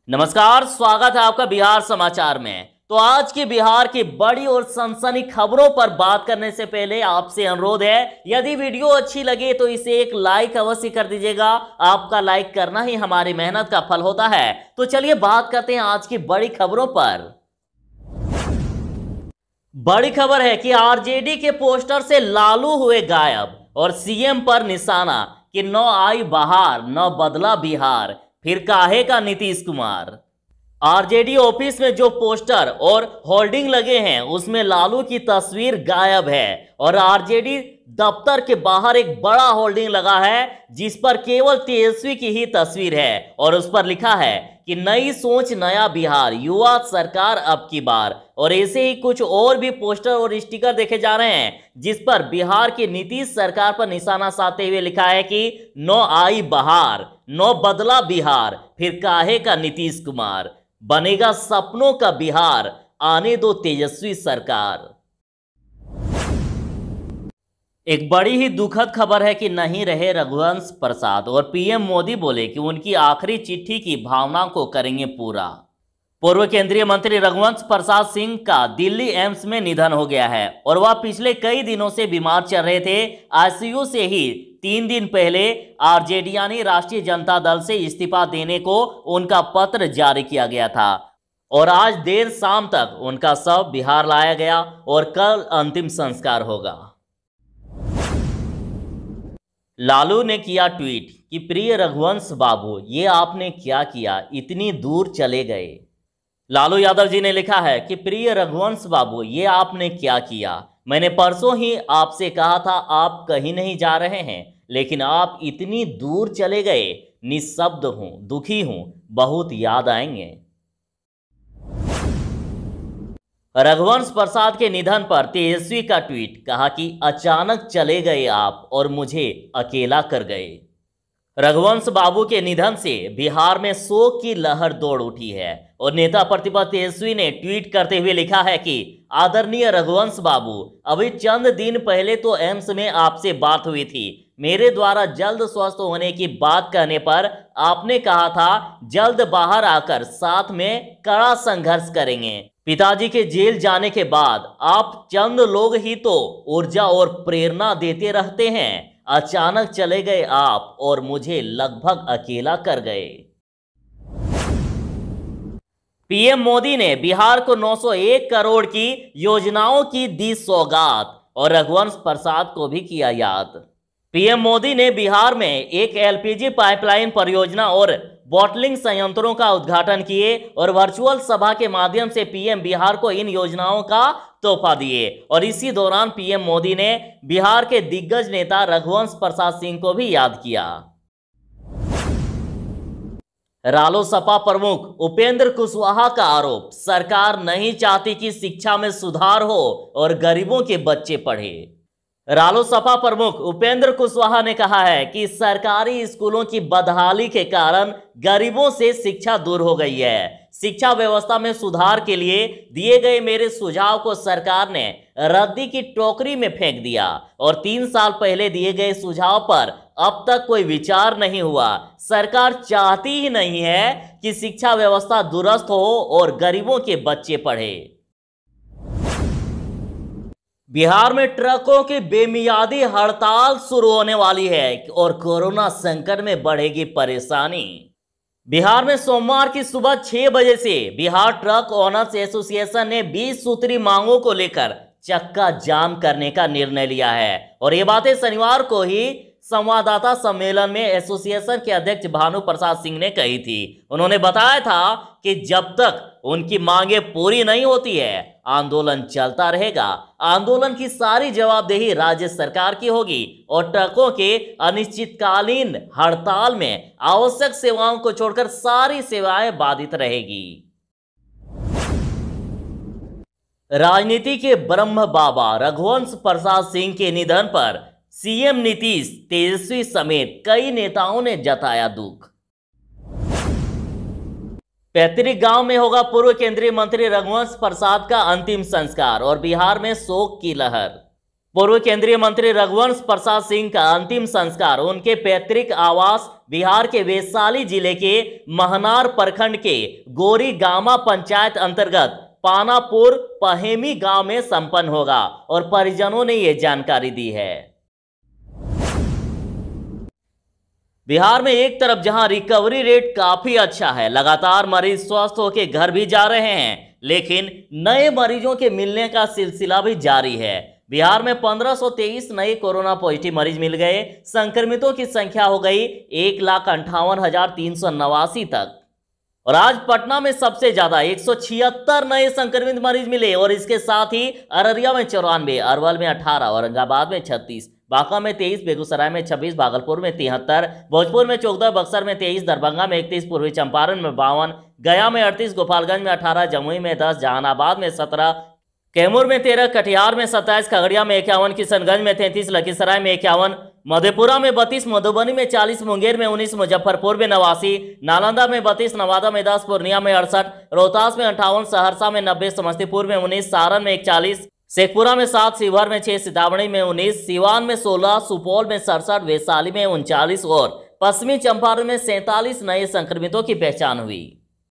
नमस्कार, स्वागत है आपका बिहार समाचार में। तो आज की बिहार की बड़ी और सनसनी खबरों पर बात करने से पहले आपसे अनुरोध है, यदि वीडियो अच्छी लगे तो इसे एक लाइक अवश्य कर दीजिएगा। आपका लाइक करना ही हमारी मेहनत का फल होता है। तो चलिए बात करते हैं आज की बड़ी खबरों पर। बड़ी खबर है कि आरजेडी के पोस्टर से लालू हुए गायब और सीएम पर निशाना कि न आई बहार न बदला बिहार, फिर काहे का नीतीश कुमार। आरजेडी ऑफिस में जो पोस्टर और होर्डिंग लगे हैं उसमें लालू की तस्वीर गायब है और आरजेडी दफ्तर के बाहर एक बड़ा होर्डिंग लगा है जिस पर केवल तेजस्वी की ही तस्वीर है और उस पर लिखा है कि नई सोच नया बिहार, युवा सरकार अब की बार। और ऐसे ही कुछ और भी पोस्टर और स्टिकर देखे जा रहे हैं जिस पर बिहार की नीतीश सरकार पर निशाना साधते हुए लिखा है कि नो आई बहार नो बदला बिहार, फिर काहे का नीतीश कुमार, बनेगा सपनों का बिहार, आने दो तेजस्वी सरकार। एक बड़ी ही दुखद खबर है कि नहीं रहे रघुवंश प्रसाद और पीएम मोदी बोले कि उनकी आखिरी चिट्ठी की भावना को करेंगे पूरा। पूर्व केंद्रीय मंत्री रघुवंश प्रसाद सिंह का दिल्ली एम्स में निधन हो गया है और वह पिछले कई दिनों से बीमार चल रहे थे। आईसीयू से ही 3 दिन पहले आरजेडी यानी राष्ट्रीय जनता दल से इस्तीफा देने को उनका पत्र जारी किया गया था और आज देर शाम तक उनका शव बिहार लाया गया और कल अंतिम संस्कार होगा। लालू ने किया ट्वीट कि प्रिय रघुवंश बाबू, ये आपने क्या किया, इतनी दूर चले गए। लालू यादव जी ने लिखा है कि प्रिय रघुवंश बाबू, ये आपने क्या किया। मैंने परसों ही आपसे कहा था आप कहीं नहीं जा रहे हैं, लेकिन आप इतनी दूर चले गए। निःशब्द हूं, दुखी हूं, बहुत याद आएंगे। रघुवंश प्रसाद के निधन पर तेजस्वी का ट्वीट, कहा कि अचानक चले गए आप और मुझे अकेला कर गए। रघुवंश बाबू के निधन से बिहार में शोक की लहर दौड़ उठी है और नेता प्रतिपक्ष तेजस्वी ने ट्वीट करते हुए लिखा है कि आदरणीय रघुवंश बाबू, अभी चंद दिन पहले तो एम्स में आपसे बात हुई थी। मेरे द्वारा जल्द स्वस्थ होने की बात कहने पर आपने कहा था जल्द बाहर आकर साथ में कड़ा संघर्ष करेंगे। पिताजी के जेल जाने के बाद आप चंद लोग ही तो ऊर्जा और प्रेरणा देते रहते हैं। अचानक चले गए आप और मुझे लगभग अकेला कर गए। पीएम मोदी ने बिहार को 901 करोड़ की योजनाओं की दी सौगात और रघुवंश प्रसाद को भी किया याद। पीएम मोदी ने बिहार में एक एलपीजी पाइपलाइन परियोजना और बॉटलिंग संयंत्रों का उद्घाटन किए और वर्चुअल सभा के माध्यम से पीएम बिहार को इन योजनाओं का तोहफा दिए। और इसी दौरान पीएम मोदी ने बिहार के दिग्गज नेता रघुवंश प्रसाद सिंह को भी याद किया। रालोसपा प्रमुख उपेंद्र कुशवाहा का आरोप, सरकार नहीं चाहती कि शिक्षा में सुधार हो और गरीबों के बच्चे पढ़े। रालोसपा प्रमुख उपेंद्र कुशवाहा ने कहा है कि सरकारी स्कूलों की बदहाली के कारण गरीबों से शिक्षा दूर हो गई है। शिक्षा व्यवस्था में सुधार के लिए दिए गए मेरे सुझाव को सरकार ने रद्दी की टोकरी में फेंक दिया और 3 साल पहले दिए गए सुझाव पर अब तक कोई विचार नहीं हुआ। सरकार चाहती ही नहीं है कि शिक्षा व्यवस्था दुरुस्त हो और गरीबों के बच्चे पढ़े। बिहार में ट्रकों की बेमियादी हड़ताल शुरू होने वाली है और कोरोना संकट में बढ़ेगी परेशानी। बिहार में सोमवार की सुबह 6 बजे से बिहार ट्रक ओनर्स एसोसिएशन ने 20 सूत्री मांगों को लेकर चक्का जाम करने का निर्णय लिया है और ये बातें शनिवार को ही संवाददाता सम्मेलन में एसोसिएशन के अध्यक्ष भानु प्रसाद सिंह ने कही थी। उन्होंने बताया था कि जब तक उनकी मांगे पूरी नहीं होती है आंदोलन चलता रहेगा। आंदोलन की सारी जवाबदेही राज्य सरकार की होगी और ट्रकों के अनिश्चितकालीन हड़ताल में आवश्यक सेवाओं को छोड़कर सारी सेवाएं बाधित रहेगी। राजनीति के ब्रह्म बाबा रघुवंश प्रसाद सिंह के निधन पर सीएम नीतीश, तेजस्वी समेत कई नेताओं ने जताया दुख। पैतृक गांव में होगा पूर्व केंद्रीय मंत्री रघुवंश प्रसाद का अंतिम संस्कार और बिहार में शोक की लहर। पूर्व केंद्रीय मंत्री रघुवंश प्रसाद सिंह का अंतिम संस्कार उनके पैतृक आवास बिहार के वैशाली जिले के महनार प्रखंड के गोरीगामा पंचायत अंतर्गत पानापुर पहेमी गांव में संपन्न होगा और परिजनों ने यह जानकारी दी है। बिहार में एक तरफ जहां रिकवरी रेट काफी अच्छा है, लगातार मरीज स्वस्थ होकर घर भी जा रहे हैं, लेकिन नए मरीजों के मिलने का सिलसिला भी जारी है। बिहार में 1523 नए कोरोना पॉजिटिव मरीज मिल गए। संक्रमितों की संख्या हो गई 1,58,389 तक। और आज पटना में सबसे ज्यादा 176 नए संक्रमित मरीज मिले और इसके साथ ही अररिया में 94, अरवल में 18, औरंगाबाद में 36, बांका में 23, बेगूसराय में 26, भागलपुर में 73, भोजपुर में 14, बक्सर में 23, दरभंगा में 31, पूर्वी चंपारण में 52, गया में 38, गोपालगंज में 18, जमुई में 10, जहानाबाद में 17, कैमूर में 13, कटिहार में 27, खगड़िया में 51, किशनगंज में 33, लखीसराय में 51, मधेपुरा में 32, मधुबनी में 40, मुंगेर में 19, मुजफ्फरपुर में 89, नालंदा में 32, नवादा में 10, पूर्णिया में 68, रोहतास में 58, सहरसा में 90, समस्तीपुर में 19, सारण में 41, शेखपुरा में 7, शिवहर में 6, सीतामढ़ी में 19, सिवान में 16, सुपौल में 67, वैशाली में 39 और पश्चिमी चंपारण में 47 नए संक्रमितों की पहचान हुई।